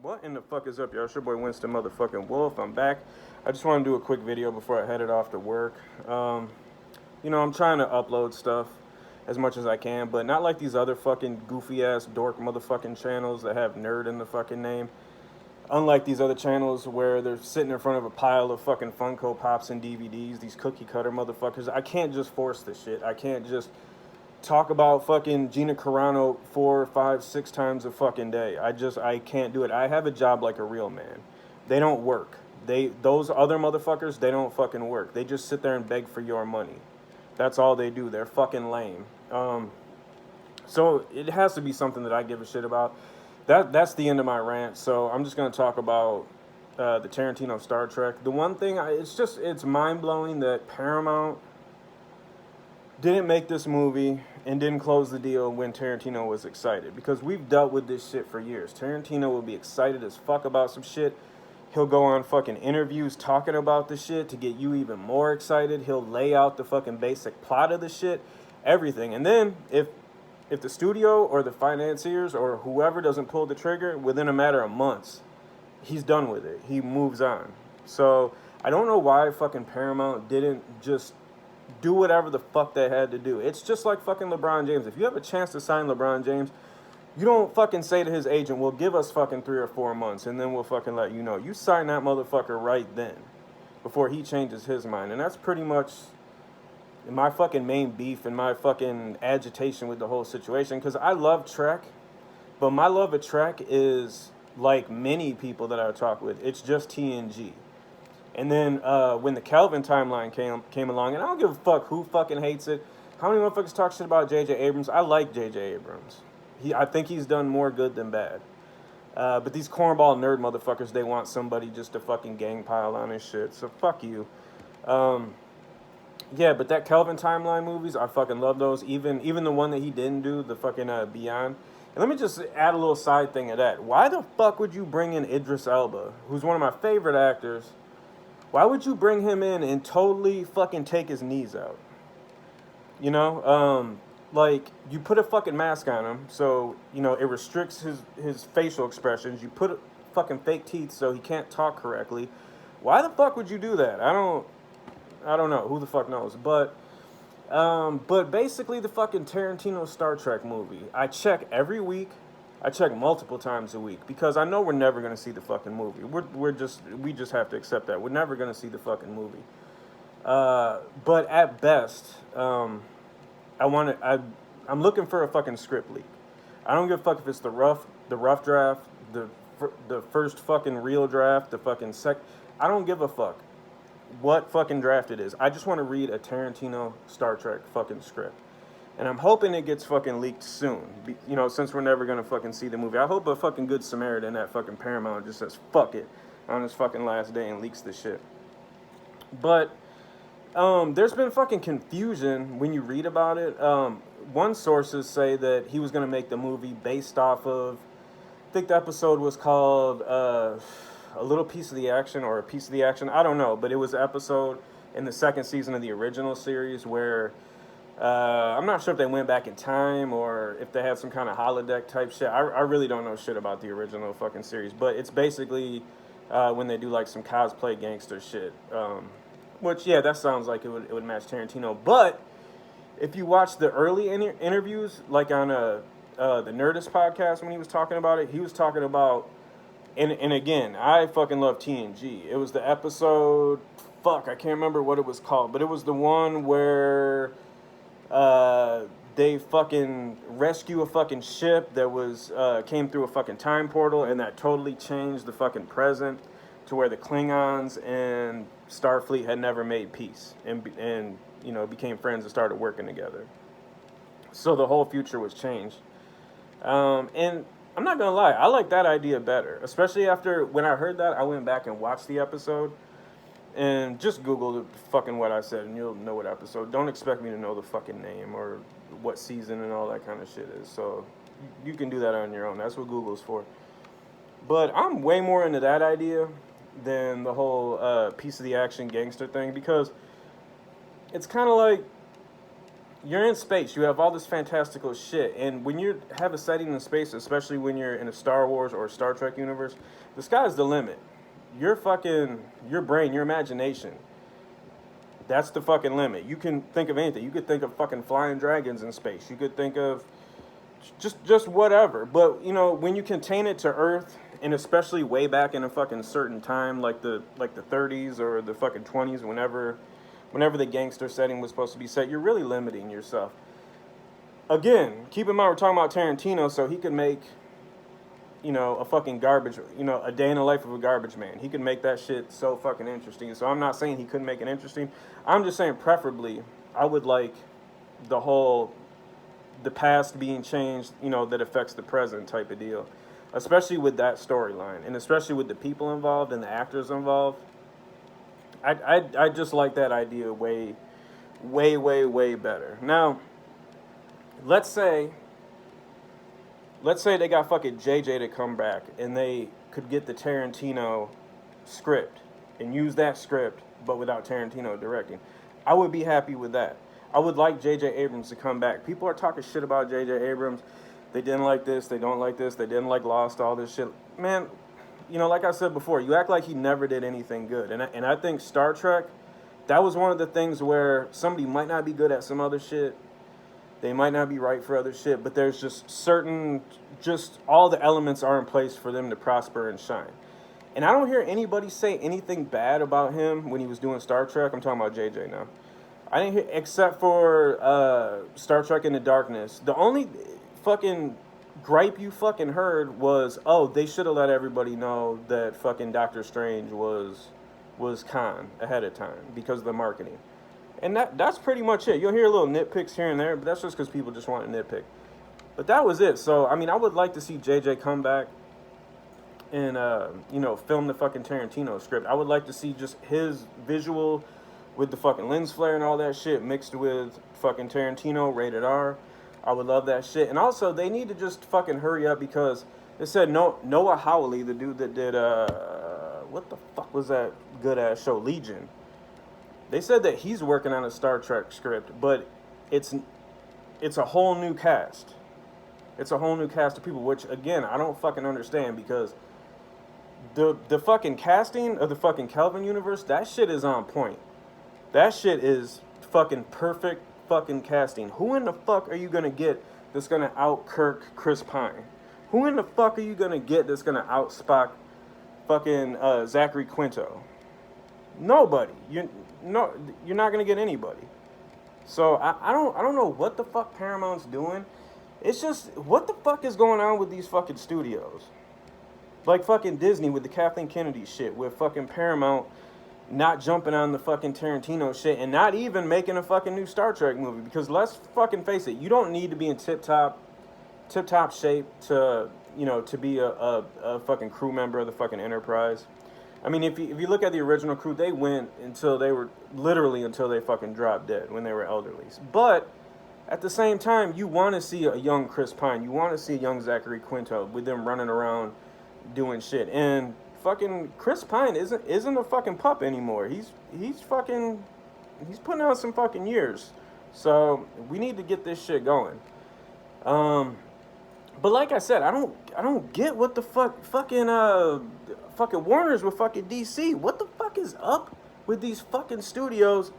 What in the fuck is up, y'all? It's your boy Winston motherfucking Wolf. I'm back. I just want to do a quick video before I headed off to work. I'm trying to upload stuff as much as I can, but not like these other fucking goofy ass dork motherfucking channels that have nerd in the fucking name. Unlike these other channels where they're sitting in front of a pile of fucking Funko Pops and DVDs, these cookie cutter motherfuckers. I can't just force this shit. I can't just talk about fucking Gina Carano 4, 5, 6 times a fucking day. I can't do it. I have a job like a real man. They don't work. Those other motherfuckers, they don't fucking work. They just sit there and beg for your money. That's all they do. They're fucking lame. So it has to be something that I give a shit about. That's the end of my rant. So I'm just gonna talk about the Tarantino Star Trek. The one thing, it's mind blowing that Paramount didn't make this movie and didn't close the deal when Tarantino was excited, because we've dealt with this shit for years. Tarantino will be excited as fuck about some shit. He'll go on fucking interviews talking about the shit to get you even more excited. He'll lay out the fucking basic plot of the shit, everything. And then if the studio or the financiers or whoever doesn't pull the trigger within a matter of months, he's done with it. He moves on. So I don't know why fucking Paramount didn't just do whatever the fuck they had to do. It's just like fucking LeBron James. If you have a chance to sign LeBron James, you don't fucking say to his agent, well, give us fucking 3 or 4 months and then we'll fucking let you know. You sign that motherfucker right then before he changes his mind. And that's pretty much my fucking main beef and my fucking agitation with the whole situation. Because I love Trek, but my love of Trek is like many people that I talk with. It's just TNG. And then when the Kelvin timeline came along, and I don't give a fuck who fucking hates it. How many motherfuckers talk shit about J.J. Abrams? I like J.J. Abrams. I think he's done more good than bad. But these cornball nerd motherfuckers, they want somebody just to fucking gang pile on his shit. So fuck you. Yeah, but that Kelvin timeline movies, I fucking love those. Even the one that he didn't do, the fucking Beyond. And let me just add a little side thing of that. Why the fuck would you bring in Idris Elba, who's one of my favorite actors? Why would you bring him in and totally fucking take his knees out? You know? Like, you put a fucking mask on him, so, it restricts his facial expressions. You put fucking fake teeth so he can't talk correctly. Why the fuck would you do that? I don't know. Who the fuck knows? But basically the fucking Tarantino Star Trek movie, I check every week. I check multiple times a week because I know we're never gonna see the fucking movie. We just have to accept that we're never gonna see the fucking movie. But at best, I'm looking for a fucking script leak. I don't give a fuck if it's the rough draft, the first fucking real draft, the fucking I don't give a fuck what fucking draft it is. I just want to read a Tarantino Star Trek fucking script. And I'm hoping it gets fucking leaked soon. Since we're never gonna fucking see the movie. I hope a fucking good Samaritan at fucking Paramount just says fuck it on his fucking last day and leaks the shit. But there's been fucking confusion when you read about it. One sources say that he was gonna make the movie based off of, I think the episode was called A Little Piece of the Action or A Piece of the Action. I don't know, but it was an episode in the second season of the original series where I'm not sure if they went back in time or if they had some kind of holodeck type shit. I really don't know shit about the original fucking series, but it's basically when they do like some cosplay gangster shit. Which, yeah, that sounds like it would match Tarantino. But if you watch the early interviews, like on the Nerdist podcast when he was talking about it, he was talking about, and again, I fucking love TNG. It was the episode, I can't remember what it was called, but it was the one where they fucking rescue a fucking ship that was came through a fucking time portal, and that totally changed the fucking present to where the Klingons and Starfleet had never made peace and became friends and started working together. So the whole future was changed. And I'm not gonna lie, I like that idea better, especially after when I heard that. I went back and watched the episode. And just Google fucking what I said, and you'll know what episode. Don't expect me to know the fucking name or what season and all that kind of shit is. So you can do that on your own. That's what Google's for. But I'm way more into that idea than the whole piece of the action gangster thing, because it's kind of like, you're in space. You have all this fantastical shit, and when you have a setting in space, especially when you're in a Star Wars or a Star Trek universe, the sky's the limit. Your brain, your imagination, that's the fucking limit. You can think of anything. You could think of fucking flying dragons in space. You could think of just whatever. But you know, when you contain it to Earth, and especially way back in a fucking certain time, like the 30s or the fucking 20s, whenever the gangster setting was supposed to be set, you're really limiting yourself. Again, keep in mind we're talking about Tarantino, so he could make, you know, a fucking garbage, you know, a day in the life of a garbage man. He could make that shit so fucking interesting. So I'm not saying he couldn't make it interesting. I'm just saying preferably I would like the past being changed, you know, that affects the present type of deal. Especially with that storyline, and especially with the people involved and the actors involved. I just like that idea way better. Now, let's say they got fucking JJ to come back and they could get the Tarantino script and use that script, but without Tarantino directing. I would be happy with that. I would like JJ Abrams to come back. People are talking shit about JJ Abrams. They didn't like this, they don't like this, they didn't like Lost, all this shit. Man, you know, like I said before, you act like he never did anything good. And I think Star Trek, that was one of the things where somebody might not be good at some other shit. They might not be right for other shit, but there's just all the elements are in place for them to prosper and shine. And I don't hear anybody say anything bad about him when he was doing Star Trek. I'm talking about JJ now. I didn't hear, except for Star Trek Into Darkness. The only fucking gripe you fucking heard was, oh, they should have let everybody know that fucking Doctor Strange was Khan ahead of time because of the marketing. And that's pretty much it. You'll hear little nitpicks here and there, but that's just because people just want to nitpick. But that was it. So, I mean, I would like to see JJ come back and, you know, film the fucking Tarantino script. I would like to see just his visual with the fucking lens flare and all that shit mixed with fucking Tarantino, rated R. I would love that shit. And also, they need to just fucking hurry up because they said Noah Hawley, the dude that did, what the fuck was that good-ass show, Legion? They said that he's working on a Star Trek script, but it's a whole new cast. It's a whole new cast of people, which, again, I don't fucking understand because the fucking casting of the fucking Kelvin universe, that shit is on point. That shit is fucking perfect fucking casting. Who in the fuck are you gonna get that's gonna out Kirk Chris Pine? Who in the fuck are you gonna get that's gonna out Spock fucking Zachary Quinto? Nobody. You're not gonna get anybody. So I don't know what the fuck Paramount's doing. It's just, what the fuck is going on with these fucking studios? Like fucking Disney with the Kathleen Kennedy shit, with fucking Paramount not jumping on the fucking Tarantino shit and not even making a fucking new Star Trek movie. Because let's fucking face it, you don't need to be in tip-top shape to, you know, to be a fucking crew member of the fucking Enterprise. I mean, if you look at the original crew, they went until they fucking dropped dead when they were elderly. But at the same time, you want to see a young Chris Pine. You want to see a young Zachary Quinto with them running around doing shit. And fucking Chris Pine isn't a fucking pup anymore. He's putting out some fucking years. So we need to get this shit going. But like I said, I don't get what the fucking Warner's with fucking DC. What the fuck is up with these fucking studios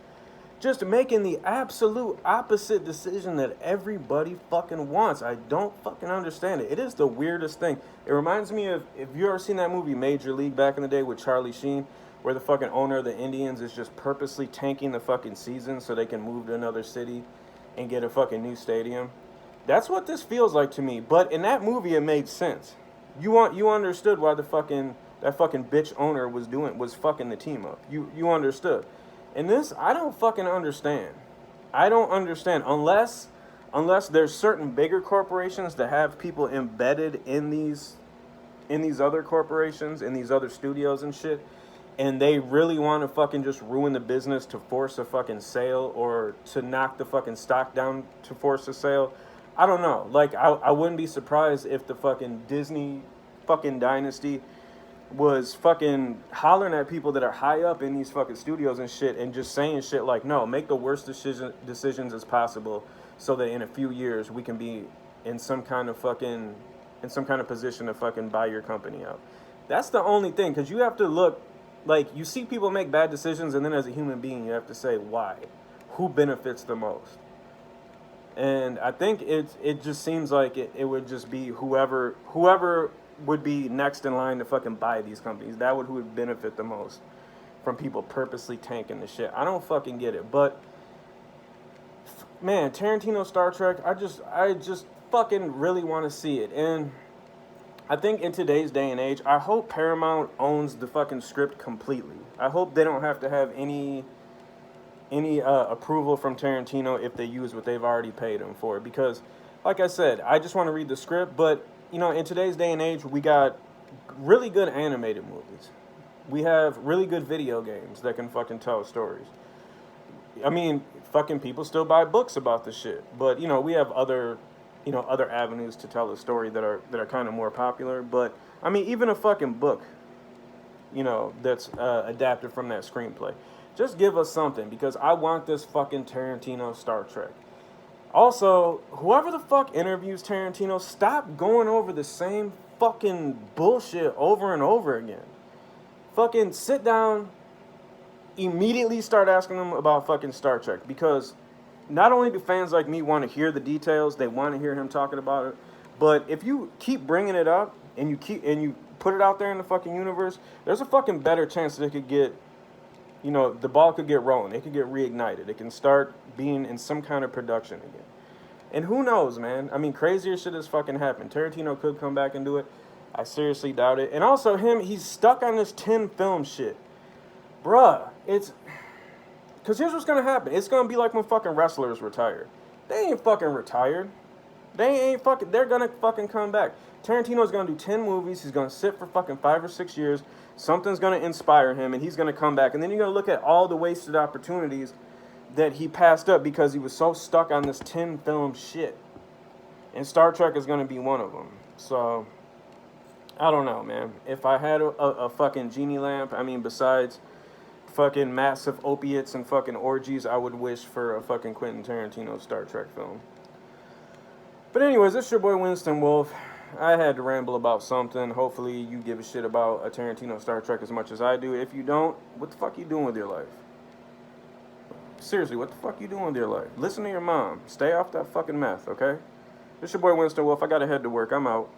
just making the absolute opposite decision that everybody fucking wants? I don't fucking understand it. It is the weirdest thing. It reminds me of, if you ever seen that movie Major League back in the day with Charlie Sheen, where the fucking owner of the Indians is just purposely tanking the fucking season so they can move to another city and get a fucking new stadium. That's what this feels like to me. But in that movie, it made sense. You understood why that fucking bitch owner was fucking the team up. You understood. In this, I don't fucking understand. I don't understand unless there's certain bigger corporations that have people embedded in these other corporations, in these other studios and shit, and they really want to fucking just ruin the business to force a fucking sale or to knock the fucking stock down to force a sale. I don't know. Like, I wouldn't be surprised if the fucking Disney fucking dynasty was fucking hollering at people that are high up in these fucking studios and shit, and just saying shit like, no, make the worst decisions as possible, so that in a few years we can be in some kind of fucking in some kind of position to fucking buy your company out. That's the only thing, because you have to look, like, you see people make bad decisions, and then as a human being you have to say why, who benefits the most. And I think it just seems like it would just be whoever would be next in line to fucking buy these companies. That would who would benefit the most from people purposely tanking the shit. I don't fucking get it. But man, Tarantino Star Trek, I just fucking really want to see it. And I think in today's day and age, I hope Paramount owns the fucking script completely. I hope they don't have to have any approval from Tarantino if they use what they've already paid him for. Because, like I said, I just want to read the script. But, you know, in today's day and age, we got really good animated movies. We have really good video games that can fucking tell stories. I mean, fucking people still buy books about this shit. But, you know, we have other avenues to tell a story that are kind of more popular. But, I mean, even a fucking book, you know, that's adapted from that screenplay. Just give us something, because I want this fucking Tarantino Star Trek. Also, whoever the fuck interviews Tarantino, stop going over the same fucking bullshit over and over again. Fucking sit down, immediately start asking them about fucking Star Trek, because not only do fans like me want to hear the details, they want to hear him talking about it, but if you keep bringing it up and you put it out there in the fucking universe, there's a fucking better chance that it could get, you know, the ball could get rolling. It could get reignited. It can start being in some kind of production again. And who knows, man? I mean, crazier shit has fucking happened. Tarantino could come back and do it. I seriously doubt it. And also he's stuck on this 10 film shit. Bruh, because here's what's going to happen. It's going to be like when fucking wrestlers retire. They ain't fucking retired. They're going to fucking come back. Tarantino's going to do 10 movies. He's going to sit for fucking 5 or 6 years. Something's going to inspire him, and he's going to come back. And then you're going to look at all the wasted opportunities that he passed up because he was so stuck on this 10 film shit. And Star Trek is going to be one of them. So, I don't know, man. If I had a fucking genie lamp, I mean, besides fucking massive opiates and fucking orgies, I would wish for a fucking Quentin Tarantino Star Trek film. But anyways, this is your boy Winston Wolf. I had to ramble about something. Hopefully you give a shit about a Tarantino Star Trek as much as I do. If you don't, what the fuck you doing with your life? Seriously, what the fuck you doing with your life? Listen to your mom. Stay off that fucking meth, okay? This is your boy Winston Wolf. I gotta head to work. I'm out.